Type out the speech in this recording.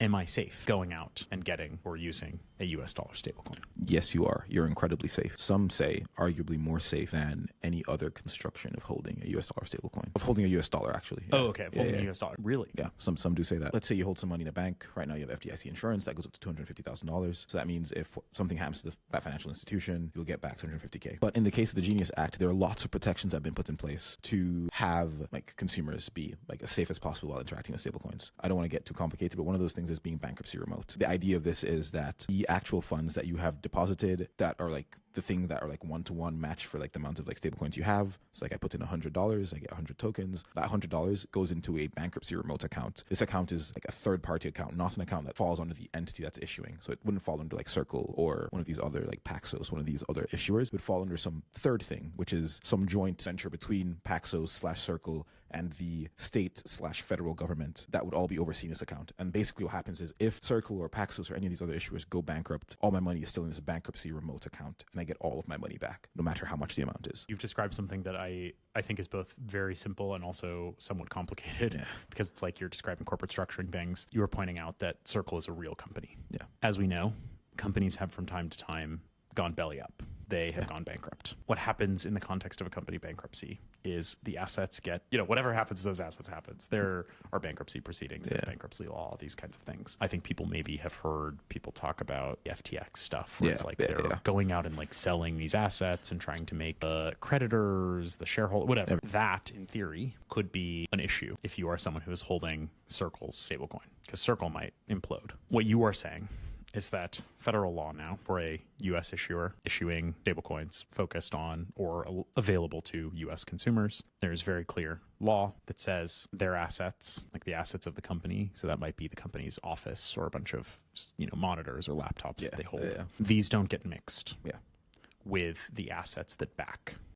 am I safe going out and getting or using a US dollar stablecoin? Yes, you are. You're incredibly safe. Some say arguably more safe than any other construction of holding a US dollar stablecoin. Of holding a US dollar, actually. Yeah. Oh, okay. Of holding a US dollar. Really? Yeah. Some do say that. Let's say you hold some money in a bank. Right now you have FDIC insurance that goes up to $250,000. So that means if something happens to that financial institution, you'll get back $250K. But in the case of the Genius Act, there are lots of protections that have been put in place to have like consumers be like as safe as possible while interacting with stablecoins. I don't want to get too complicated, but one of those things is being bankruptcy remote. The idea of this is that the actual funds that you have deposited that are like the thing that are like one-to-one match for like the amount of like stablecoins you have. So like I put in $100, I get 100 tokens. That $100 goes into a bankruptcy remote account. This account is like a third-party account, not an account that falls under the entity that's issuing. So it wouldn't fall under like Circle or one of these other like Paxos, one of these other issuers. It would fall under some third thing, which is some joint venture between Paxos/Circle and the state/federal government that would all be overseeing this account. And basically what happens is if Circle or Paxos or any of these other issuers go bankrupt, all my money is still in this bankruptcy remote account and I get all of my money back, no matter how much the amount is. You've described something that I think is both very simple and also somewhat complicated because it's like you're describing corporate structuring things. You were pointing out that Circle is a real company. Yeah. As we know, companies have from time to time gone belly up. They have gone bankrupt. What happens in the context of a company bankruptcy is the assets get, whatever happens to those assets happens. There are bankruptcy proceedings, bankruptcy law, these kinds of things. I think people maybe have heard people talk about the FTX stuff where it's like they're going out and like selling these assets and trying to make the creditors, the shareholder, whatever. That in theory could be an issue if you are someone who is holding Circle's stablecoin because Circle might implode. What you are saying is that federal law now for a U.S. issuer issuing stablecoins focused on or available to U.S. consumers, there's very clear law that says their assets, like the assets of the company, so that might be the company's office or a bunch of monitors or laptops that they hold, these don't get mixed with the assets that back